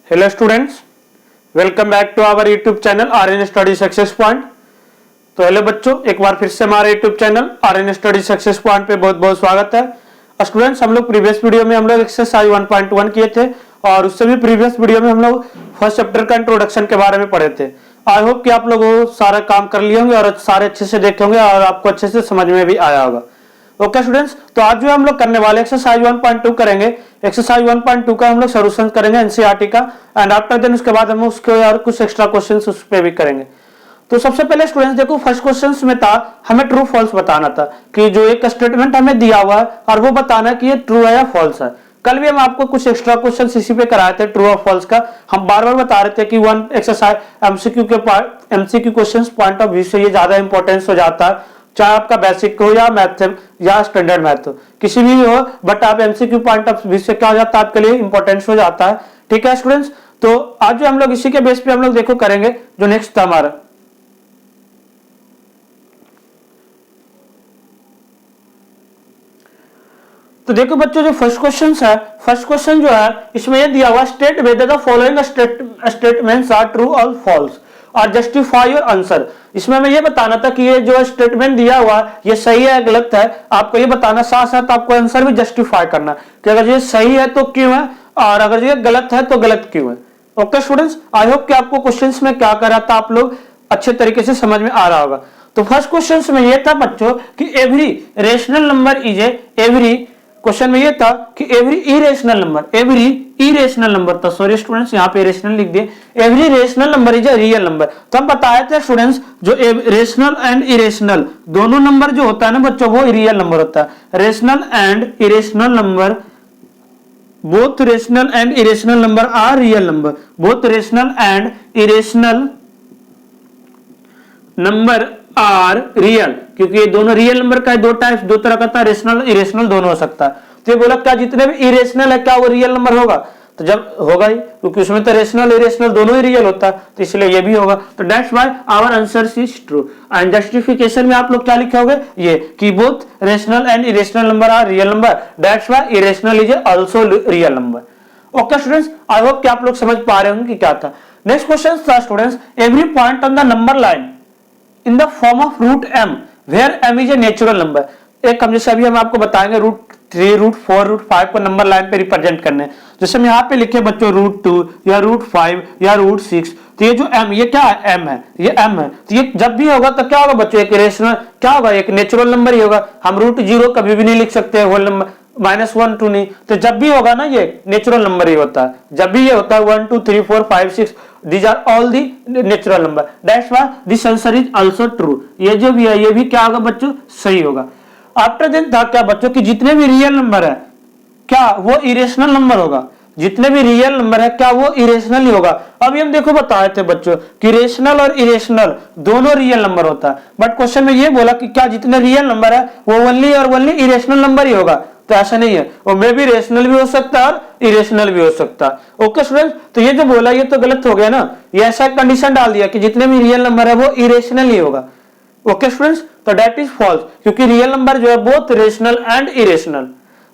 Hello students, welcome back to our YouTube channel RN study success point. तो hello बच्चों, एक बार फिर से हमारे YouTube channel RN study success point पे बहुत बहुत स्वागत है। स्टूडेंट्स, हम लोग प्रीवियस वीडियो में हम लोग एक्सरसाइज 1.1 किए थे और उससे भी प्रीवियस वीडियो में हम लोग फर्स्ट चैप्टर का इंट्रोडक्शन के बारे में पढ़े थे। आई होप कि आप लोग वो सारा काम कर लिए होंगे और सारे अच्छे से देखे होंगे और आपको अच्छे से समझ में भी आया होगा। ओके स्टूडेंट्स, तो आज जो हम लोग करने वाले एक्सरसाइज 1.2 करेंगे। एक्सरसाइज 1.2 का हम लोग सॉल्यूशन करेंगे एनसीईआरटी का, एंड आफ्टर देन उसके बाद हम उसके और कुछ एक्स्ट्रा क्वेश्चंस उस पे भी करेंगे। तो सबसे पहले स्टूडेंट्स देखो, फर्स्ट क्वेश्चन में था हमें ट्रू फॉल्स बताना था कि जो एक स्टेटमेंट हमें दिया हुआ है और वो बताना कि ये ट्रू है या फॉल्स है। कल भी हम आपको कुछ एक्स्ट्रा क्वेश्चन इसी पे कराए थे, ट्रू और फॉल्स का। हम बार बार बता रहे थे कि one exercise MCQ questions point of view से ये ज्यादा इंपॉर्टेंस हो जाता है, चाहे आपका बेसिक हो या मैथ या स्टैंडर्ड मैथ हो, किसी भी हो, बट आप एमसीक्यू पॉइंट ऑफ व्यू से क्या हो जाता है, आपके लिए इंपॉर्टेंस हो जाता है। ठीक है स्टूडेंट्स, तो आज जो हम लोग इसी के बेस पे हम लोग देखो करेंगे जो नेक्स्ट था हमारा। तो देखो बच्चों, जो फर्स्ट क्वेश्चन है, फर्स्ट क्वेश्चन जो है इसमें यह दिया हुआ state whether the following statements are true और फॉल्स और जस्टिफाई योर आंसर। इसमें हमें यह बताना था कि ये जो स्टेटमेंट दिया हुआ ये सही है गलत है, आपको ये बताना, साथ साथ आपको आंसर भी जस्टिफाई करना कि अगर ये सही है तो क्यों है और अगर ये गलत है तो गलत क्यों है। ओके स्टूडेंट्स, आई होप कि आपको क्वेश्चंस में क्या कर रहा था आप लोग अच्छे तरीके से समझ में आ रहा होगा। तो फर्स्ट क्वेश्चन में यह था बच्चों कि every rational number is every question में ये था कि एवरी इरेशनल नंबर था, सॉरी स्टूडेंट्स यहाँ पे रेशनल लिख दिए, every rational number is a real number. तो हम बताए थे स्टूडेंट्स जो रेशनल एंड इरेशनल दोनों नंबर जो होता है ना बच्चों वो रियल नंबर होता है। Rational and irrational number, both rational and irrational number are real number, both rational and irrational number are real, क्योंकि ये दोनों रियल नंबर का है, दो टाइप्स, दो तरह का था, रेशनल इरेशनल दोनों हो सकता है। तो ये बोला क्या जितने भी इरेशनल है क्या वो रियल नंबर होगा, तो जब होगा ही, क्योंकि उसमें तो रेशनल इरेशनल दोनों ही रियल होता है, तो इसलिए ये भी होगा। तो that's why our answer is true. And justification में आप लोग क्या लिखे होगे, ये कि both rational and irrational number are real number, that's why irrational is also real number. Okay students, I hope कि आप लोग समझ पा रहे होंगे कि क्या था। नेक्स्ट क्वेश्चन था students, every point on the number line in the form of root m where m is a natural number. एक हम जैसे अभी हम आपको बताएंगे रूट 3, रूट 4, रूट 5 को नंबर लाइन पे रिप्रेजेंट करने, जैसे हम यहाँ पे लिखे बच्चों रूट 2 या रूट 5 या रूट 6, तो ये जो m, ये क्या है, m है, ये m है। तो ये जब भी होगा तो क्या होगा बच्चों, एक रेशनल क्या होगा, एक नेचुरल नंबर ही होगा। हम रूट 0 कभी भी नहीं लिख सकते होल नंबर, -1 2 नहीं, तो जब भी होगा ना ये नेचुरल नंबर ही होता है। जब भी ये होता है 1 2 3 4 5 6, these are all the natural number, that's why this answer is also true। ये जो भी है ये भी क्या होगा बच्चों, सही होगा। आफ्टर देन था क्या बच्चों कि जितने भी रियल नंबर है क्या वो इरेशनल नंबर होगा, जितने भी रियल नंबर है क्या वो इरेशनल ही होगा। अभी हम देखो बताए थे बच्चों कि रेशनल और इरेशनल दोनों रियल नंबर होता है, बट क्वेश्चन में ये बोला कि क्या जितने रियल नंबर है वो ओनली और ओनली इरेशनल नंबर ही होगा, तो ऐसा नहीं है, वो मे भी रेशनल भी हो सकता है और इरेशनल भी हो सकता है। ओके स्टूडेंट्स, तो ये जो बोला ये तो गलत हो गया ना, ये ऐसा कंडीशन डाल दिया कि जितने भी रियल नंबर है वो इरेशनल ही होगा। ओके स्टूडेंट्स, तो दैट इज फॉल्स, क्योंकि रियल नंबर जो है both rational and irrational,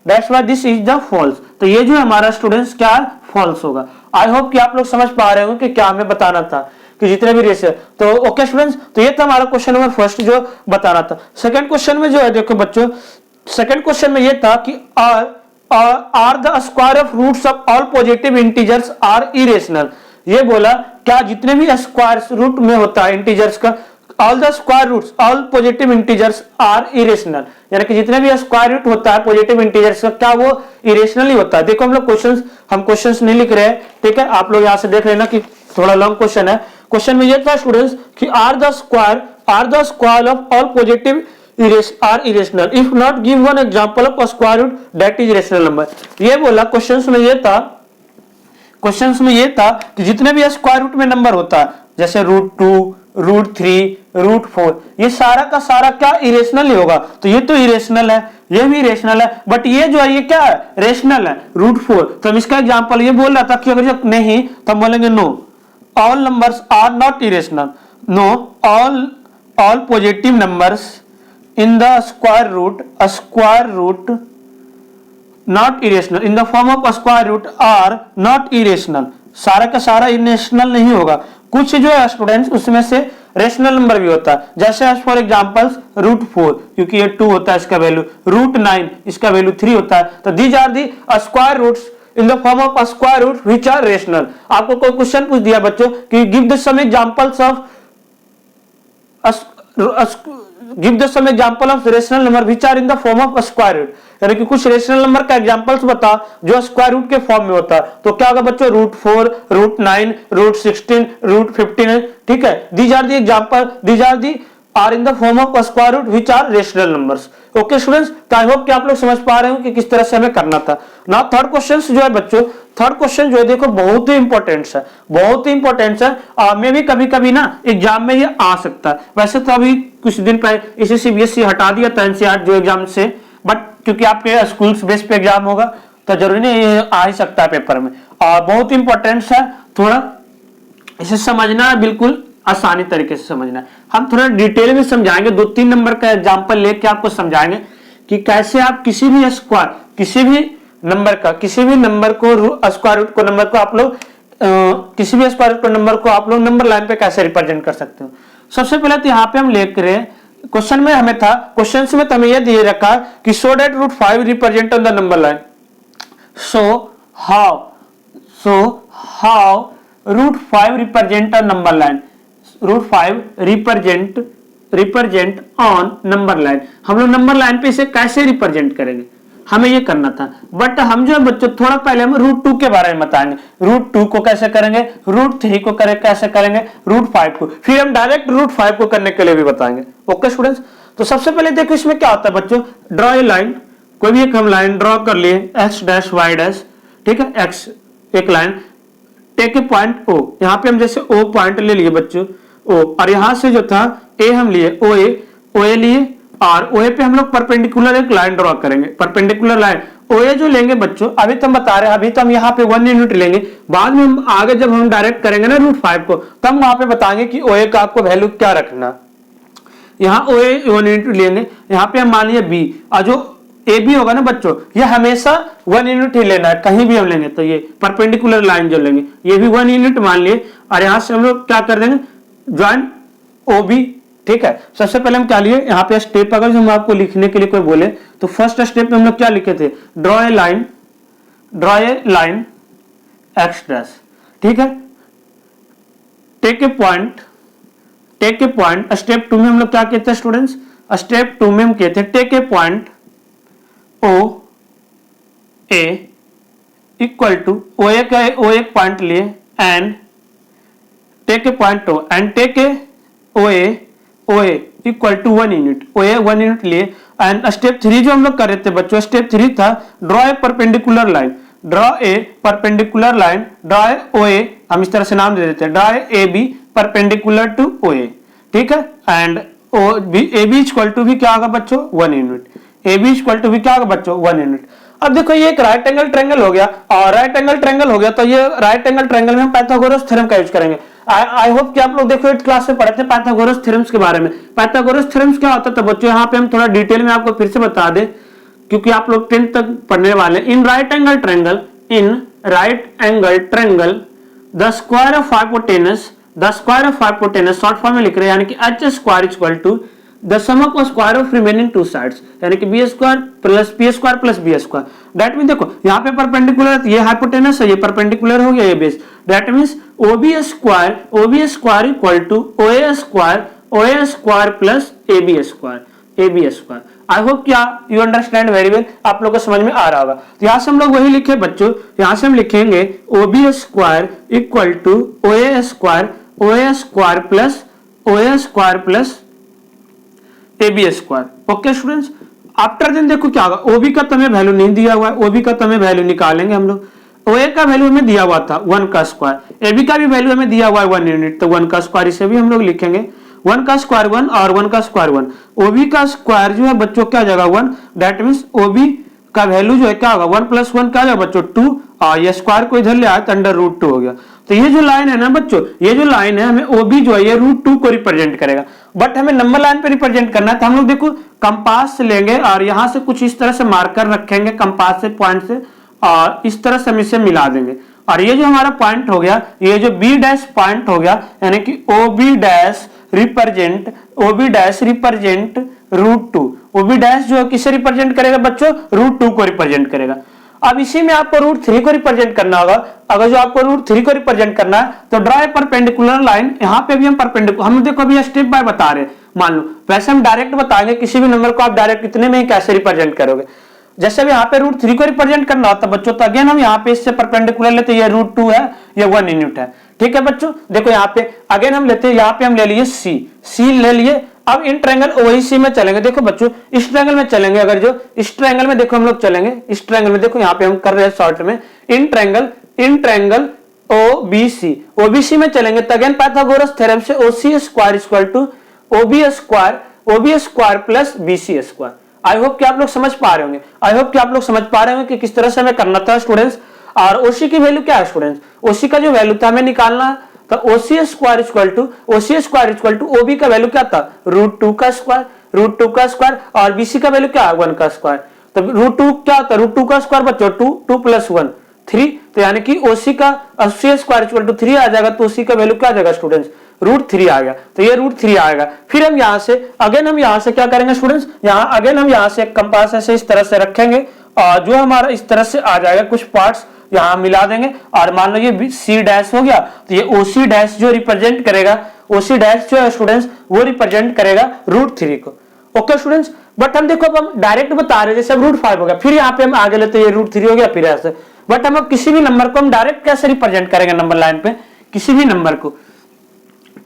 that's why this is the false. तो ये जो हमारा स्टूडेंट्स क्या फॉल्स होगा। आई होप कि आप लोग समझ पा रहे हो कि क्या हमें बताना था कि जितने भी रेशियो। तो ओके स्टूडेंट्स, तो ये था हमारा क्वेश्चन नंबर फर्स्ट जो बताना था। सेकंड क्वेश्चन में जो है देखो बच्चों, सेकंड क्वेश्चन में ये था कि are the square of roots of all positive integers are irrational. ये बोला क्या जितने भी स्क्वायर रूट में होता है इंटीजर्स का, all the square roots all positive integers are irrational, यानी कि जितने भी स्क्वायर रूट होता है पॉजिटिव इंटीजर्स का क्या वो इरेशनल ही होता है। देखो हम लोग क्वेश्चंस नहीं लिख रहे हैं, ठीक है, आप लोग यहां से देख लेना कि थोड़ा लॉन्ग क्वेश्चन है। क्वेश्चन में ये था स्टूडेंट्स कि are the square of all positive are irrational if not give one example of a square root that is rational number। ये बोला क्वेश्चंस में ये था कि जितने भी स्क्वायर रूट में नंबर होता है जैसे रूट 2, रूट 3, रूट 4, ये सारा का सारा क्या इरेशनल ही होगा। तो ये तो इरेशनल है, ये भी इरेशनल है, बट ये जो है ये क्या है, रेशनल है, रूट 4। तो हम इसका एग्जांपल ये बोल रहा था कि अगर नहीं तो हम बोलेंगे no all numbers are not irrational, no all positive numbers in the square root not irrational, in the form of a square root are not irrational, सारा का सारा इरेशनल नहीं होगा, कुछ जो है स्टूडेंट्स उसमें से रेशनल नंबर भी होता है। जैसे एज फॉर एग्जांपल्स √4 क्योंकि ये 2 होता है इसका वैल्यू, √9 इसका वैल्यू 3 होता है। तो these are the square roots in the form of square root which are rational. आपको कोई क्वेश्चन पूछ दिया बच्चों कि give the some examples of give the some example of rational number which are in the form of square root, यानी कि कुछ rational number का एग्जांपल्स बता जो स्क्वायर रूट के फॉर्म में होता है। तो क्या होगा बच्चों, √4, √9, √16, √15, ठीक है। These are the example, these are the are in the form of square root which are rational numbers. Okay students, I hope hope कि आप लोग समझ पा रहे हो कि किस तरह से हमें करना था ना। थर्ड क्वेश्चन जो है बच्चों, थर्ड क्वेश्चन जो है देखो बहुत ही इंपॉर्टेंट है, बहुत ही इंपॉर्टेंट है। मैं भी कभी कभी ना एग्जाम में ये आ सकता है। वैसे तो अभी कुछ दिन पहले इसे CBSE हटा दिया था NCERT जो एग्जाम से, बट क्योंकि आपके स्कूल्स बेस पे एग्जाम होगा तो जरूरी नहीं ये आ ही सकता है पेपर में। और बहुत इंपॉर्टेंट है, थोड़ा इसे समझना है, बिल्कुल आसानी तरीके से समझना है। हम थोड़ा डिटेल में समझाएंगे, 2-3 नंबर का एग्जांपल लेके आपको समझाएंगे कि कैसे आप किसी भी स्क्वायर, किसी भी नंबर का, किसी भी नंबर को स्क्वायर रूट को नंबर को आप लोग किसी भी स्क्वायर रूट को नंबर को आप लोग नंबर लाइन पे कैसे रिप्रेजेंट कर सकते हो। सबसे पहले तो यहाँ पे हम लेकर क्वेश्चन में हमें था, क्वेश्चन में तो हमें यह दिए रखा कि so that √5 represent on the number line. So how √5 represent on number line, √5 represent on number line. हम लोग नंबर लाइन पे इसे कैसे रिप्रेजेंट करेंगे, हमें ये करना था। बट हम जो है बच्चों थोड़ा पहले हम √2 के बारे में बताएंगे, √2 को कैसे करेंगे, √3 को कैसे करेंगे, √5 को, फिर हम डायरेक्ट √5 को करने के लिए भी बताएंगे। ओके स्टूडेंट्स, तो सबसे पहले देखो इसमें क्या होता है बच्चों, ड्रॉ ए लाइन, कोई भी एक हम लाइन ड्रॉ कर लिए x', ठीक है, x एक line, take a point O, यहाँ पे हम जैसे O पॉइंट ले लिए बच्चों O, और यहां से जो था A हम लिए OA लिए, और OA पे हम लोग परपेंडिकुलर एक लाइन ड्रॉ करेंगे, परपेंडिकुलर लाइन OA जो लेंगे बच्चों, अभी तो हम बता रहे हैं, अभी तो हम यहाँ पे 1 यूनिट लेंगे, बाद में हम आगे जब हम डायरेक्ट करेंगे ना √5 को, तब वहां पे बताएंगे कि OA का आपको वैल्यू क्या रखना। यहाँ OA 1 यूनिट लेंगे, यहाँ पे हम मान लिया B, और जो AB होगा ना बच्चों, ये हमेशा 1 यूनिट ही लेना है, कहीं भी हम लेंगे तो ये परपेंडिकुलर लाइन जो लेंगे ये भी 1 यूनिट मान लिए, और यहाँ से हम लोग क्या कर देंगे, ज्वाइन OB, ठीक है। सबसे पहले हम क्या लिए, यहाँ पे स्टेप अगर हम आपको लिखने के लिए कोई बोले तो फर्स्ट स्टेप में हम लोग क्या लिखे थे, ड्रॉ ए लाइन x', ठीक है, टेक ए पॉइंट। स्टेप 2 में हम लोग क्या कहते हैं स्टूडेंट्स, स्टेप 2 में हम कहते हैं take a point OA equal to O एक पॉइंट लिए, and take a point O and take a OA equal to 1 unit, OA 1 unit लिए। एंड स्टेप 3 जो हम लोग कर रहे थे बच्चों, स्टेप 3 था draw a perpendicular line, draw a OA, हम इस तरह से नाम दे देते हैं, draw a AB perpendicular to OA, ठीक है, एंड AB इक्वल टू भी क्या होगा बच्चों, 1 यूनिट, AB इक्वल टू भी क्या होगा बच्चों, 1 यूनिट। अब देखो ये एक राइट एंगल ट्रायंगल हो गया, और राइट एंगल ट्रायंगल हो गया तो ये राइट एंगल ट्रायंगल में हम पाइथागोरस थ्योरम का यूज करेंगे। आई होप कि आप लोग देखो 8th क्लास में पढ़े थे पाइथागोरस थ्योरम्स के बारे में। पाइथागोरस थ्योरम्स क्या होता था बच्चों, यहाँ पे हम थोड़ा डिटेल में आपको फिर से बता दें क्योंकि आप लोग 10th तक पढ़ने वाले। In right angle triangle the square of hypotenuse short form में लिख रहे हैं, यानी कि h² equal to the sum of square of remaining two sides, यानी कि b² plus p² plus b²। That mean देखो यहाँ पे परपेंडिकुलर, ये हाइपोटेनस है, ये परपेंडिकुलर हो गया, ये base. That means OB² equal to OA² plus AB²। I hope क्या यू अंडरस्टैंड वेरी वेल, आप लोग को समझ में आ रहा होगा। तो यहाँ से हम लोग वही लिखे बच्चों, यहाँ से हम लिखेंगे OB² equal to OA² plus AB²। Okay students, after then देखो क्या होगा, OB का तो हमें वैल्यू नहीं दिया हुआ है, OB का तो हमें वैल्यू निकालेंगे हम लोग। OA का वैल्यू हमें दिया हुआ था 1 का स्क्वायर, AB का भी वैल्यू हमें दिया हुआ है 1 यूनिट, तो 1 का स्क्वायर इसे भी हम लोग लिखेंगे, 1 का स्क्वायर 1 और 1 का स्क्वायर 1। OB का स्क्वायर जो है बच्चों क्या जगह 1, दैट मींस OB का वैल्यू जो है क्या होगा 1 + 1 क्या होगा बच्चों 2, और ये स्क्वायर को इधर ले आया तो √2 हो गया। तो ये जो लाइन है ना बच्चों, ये जो लाइन है हमें OB जो है ये √2 को रिप्रेजेंट करेगा, बट हमें नंबर लाइन पे रिप्रेजेंट करना है। तो हम लोग देखो कंपास से लेंगे और यहां से कुछ इस तरह से मार्कर रखेंगे कंपास से, पॉइंट से, और इस तरह से हम इसे मिला देंगे और ये जो हमारा पॉइंट हो गया, ये जो बी डैश पॉइंट हो गया, यानी कि O B dash represent √2। O B dash जो किसे रिप्रेजेंट करेगा बच्चों, √2 को रिप्रेजेंट करेगा। अब इसी में आपको √3 को रिप्रेजेंट करना होगा। अगर जो आपको √3 को रिप्रेजेंट करना है तो ड्रा ए परपेंडिकुलर लाइन। यहाँ पे भी हम परपेंडिकुलर, हम देखो अभी स्टेप बाय बता रहे हैं, मान लो वैसे हम डायरेक्ट बताएंगे, किसी भी नंबर को आप डायरेक्ट इतने में कैसे रिप्रेजेंट करोगे। जैसे भी यहाँ पे √3 को रिप्रेजेंट करना होता है बच्चों, तो अगेन हम यहाँ पे इससे परपेंडिकुलर लेते हैं, ये √2 है, ये 1 यूनिट है, ठीक है बच्चों। देखो यहाँ पे अगेन हम लेते हैं, यहाँ पे हम ले लिए सी ले लिए। अब इन ट्रायंगल OEC में चलेंगे। देखो बच्चों इस ट्रायंगल में चलेंगे, अगर जो इस ट्रायंगल में देखो हम लोग चलेंगे, इस ट्रायंगल में देखो यहाँ पे हम कर रहे हैं शॉर्ट में इन ट्रायंगल OBC में चलेंगे तो अगेन पाइथागोरस थ्योरम से OC square equal to OB square plus BC square. I hope कि आप लोग समझ पा रहे होंगे, कि किस तरह से हमें करना था स्टूडेंट्स। और OC की वैल्यू क्या है स्टूडेंट्स, OC का जो वैल्यू था हमें निकालना है, तो OC square equal to OB का वैल्यू क्या था, √2 का स्क्वायर और BC का वैल्यू क्या है, 1 का स्क्वायर। तो √2 क्या होता है, √2 का स्क्वायर बच्चों 2 प्लस 1 3, तो यानी कि OC स्क्वायर इक्वल टू 3 आ जाएगा। तो OC का वैल्यू क्या आ जाएगा स्टूडेंट्स, √3 आ गया। तो ये √3 आएगा। फिर हम यहाँ से क्या करेंगे स्टूडेंट्स, यहाँ से कंपास ऐसे इस तरह से रखेंगे और जो हमारा इस तरह से आ जाएगा, कुछ पार्ट्स यहाँ मिला देंगे और मान लो ये C डैश हो गया, तो ये OC डैश जो रिप्रेजेंट करेगा, OC डैश जो है स्टूडेंट्स वो रिप्रेजेंट करेगा √3 को। ओके स्टूडेंट्स, बट हम देखो अब हम डायरेक्ट बता रहे हैं, जैसे अब √5 हो गया, फिर यहाँ पे हम आगे लेते हैं, ये √3 हो गया, फिर ऐसे। बट हम अब किसी भी नंबर को हम डायरेक्ट कैसे रिप्रेजेंट करेंगे नंबर लाइन पे, किसी भी नंबर को,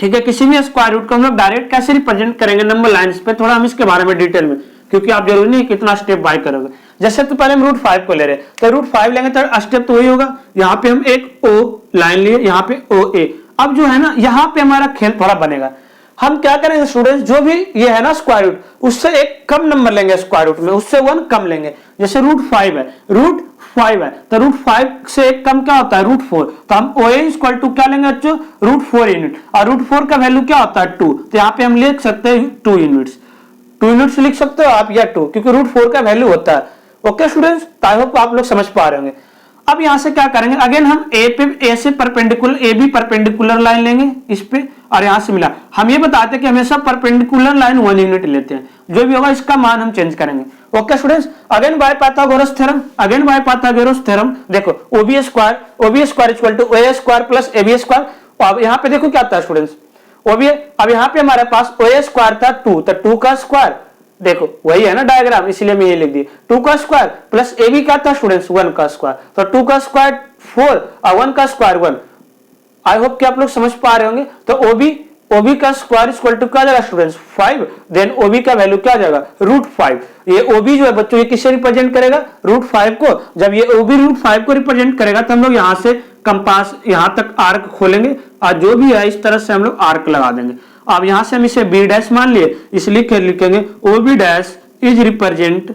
ठीक है, किसी भी स्क्वायर रूट को हम लोग डायरेक्ट कैसे रिप्रेजेंट करेंगे नंबर लाइंस पे, थोड़ा हम इसके बारे में डिटेल में, क्योंकि आप जरूरी नहीं कितना स्टेप बाय करोगे। जैसे तो पहले हम √5 को ले रहे हैं, तो √5 लेंगे तो स्टेप तो वही होगा, यहाँ पे हम एक O लाइन लिए, यहाँ पे OA। अब जो है ना यहाँ पे हमारा खेल थोड़ा बनेगा। हम क्या करेंगे स्टूडेंट्स, जो भी ये है ना स्क्वायर रूट, उससे एक कम नंबर लेंगे स्क्वायर रूट में, उससे 1 कम लेंगे। जैसे √5 है, तो √5 से एक कम क्या होता है, √4। तो हम OA इक्वल टू क्या लेंगे बच्चों, √4 यूनिट, और √4 का वैल्यू क्या होता है 2। तो यहाँ पे हम लिख सकते हैं 2 यूनिट्स लिख सकते हो आप, या 2, क्योंकि √4 का वैल्यू होता है। ओके स्टूडेंट्स, आई होप आप लोग समझ पा रहे होंगे। अब यहां से क्या करेंगे, अगेन हम A से परपेंडिकुलर, AB परपेंडिकुलर लाइन लेंगे इस पे, और यहां से मिला। हम ये बताते हैं कि हमेशा परपेंडिकुलर लाइन 1 यूनिट लेते हैं, जो भी होगा इसका मान हम चेंज करेंगे। Okay students, again by Pythagoras theorem, देखो OB square equal to OA square plus AB square. अब यहाँ पे देखो क्या आता है स्टूडेंट्स, OB, अब यहाँ पे हमारे पास OA स्क्वायर था 2, तो 2 का स्क्वायर, देखो वही है ना डायग्राम, इसलिए मैं ये लिख दिया, 2 का स्क्वायर प्लस AB का था स्टूडेंट्स 1 का स्क्वायर, तो 2 का स्क्वायर 4 और 1 का स्क्वायर 1। आई होप कि आप लोग समझ पा रहे होंगे। तो OB का स्क्वायर इक्वल टू क्या जाएगा स्टूडेंट्स 5, देन OB का वैल्यू क्या जाएगा √5। ये OB जो है बच्चों ये किसे रिप्रेजेंट करेगा, √5 को। जब ये OB √5 को रिप्रेजेंट करेगा तो हम लोग यहाँ से कंपास यहाँ तक आर्क खोलेंगे और जो भी है इस तरह से हम लोग आर्क लगा देंगे। अब यहां से हम इसे B डैश मान लिए, इसलिए लिखेंगे OB dash is represent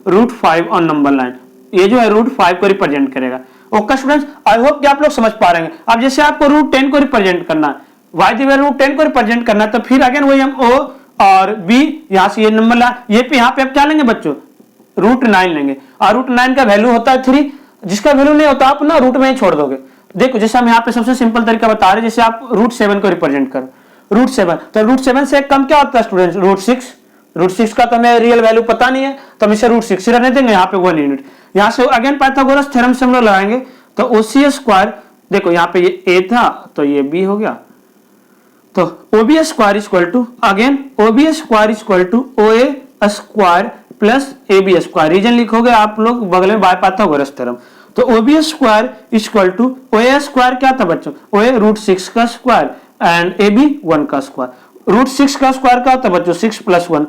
√5 on number line. ये जो है √5 को रिप्रेजेंट करेगा। ओके स्टूडेंट्स, आई होप कि आप लोग समझ पा रहे हैं। अब जैसे आपको √10 को रिप्रेजेंट करना है, वाई दी √10 को रिप्रेजेंट करना है, तो फिर अगेन वही हम O और B यहां से ये नंबर ला, ये पे यहाँ पे आप क्या लेंगे बच्चों, √9 लेंगे, और √9 का वैल्यू होता है 3, जिसका वैल्यू नहीं होता आप ना रूट में ही छोड़ दोगे। देखो जैसे हम यहाँ पे सबसे सिंपल तरीका बता रहे हैं, जैसे आप √7 को रिप्रेजेंट करो, √7, तो √7 से कम क्या होता है स्टूडेंट्स, √6 का तो हमें रियल वैल्यू पता नहीं है, तो हम इसे √6 ही रहने देंगे, यहाँ पे 1 यूनिट। यहाँ से अगेन पाइथागोरस थ्योरम से हम लोग लगाएंगे, तो OC स्क्वायर, देखो यहाँ पे ये A था तो ये B हो गया, तो OB square equal to again OB square equal to OA square plus AB square. Reason लिखोगे आप लोग बगल में बाय पाइथागोरस थ्योरम। तो OB square equal to OA square क्या था बच्चों, OA √6 का स्क्वायर एंड AB 1 का स्क्वायर। √6 का स्क्वायर क्या होता है बच्चों, 6 प्लस 1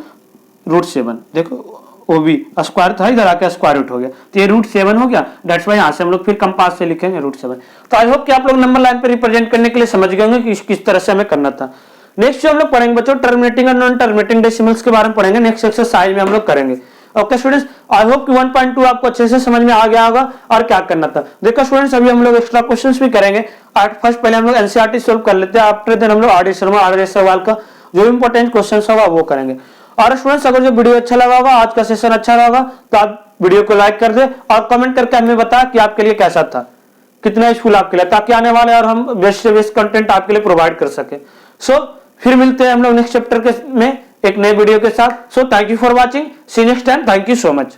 √7। देखो OB स्क्वायर था, इधर आके स्क्वायर रूट हो गया, तो ये √7 हो गया। दैट्स वाई यहाँ से हम लोग फिर कंपास से लिखेंगे √7। तो आई होप कि आप लोग नंबर लाइन पे रिप्रेजेंट करने के लिए समझ गए होंगे कि किस तरह से हमें करना था। नेक्स्ट जो हम लोग पढ़ेंगे बच्चों, टर्मिनेटिंग और नॉन टर्मिनेटिंग डेसिमल्स के बारे में पढ़ेंगे, नेक्स्ट एक्सरसाइज में हम लोग करेंगे। ओके स्टूडेंट्स, आई होप कि 1.2 आपको अच्छे से समझ में आ गया होगा और क्या करना था। देखो स्टूडेंट्स, अभी हम लोग एक्स्ट्रा क्वेश्चंस भी करेंगे। फर्स्ट पहले हम लोग एनसीईआरटी सॉल्व कर लेते हैं, आफ्टर देन हम लोग आर डी सवाल का जो इंपॉर्टेंट क्वेश्चन होगा वो करेंगे। और स्टूडेंट्स, अगर जो वीडियो अच्छा लगा होगा, आज का सेशन अच्छा लगा, तो आप वीडियो को लाइक कर दे और कमेंट करके हमें बता कि आपके लिए कैसा था, कितना यूजफुल आपके लिए, ताकि आने वाले और हम बेस्ट से बेस्ट कंटेंट आपके लिए प्रोवाइड कर सके। सो फिर मिलते हैं हम लोग नेक्स्ट चैप्टर में एक नए वीडियो के साथ। So thank you for watching, see next time, thank you so much.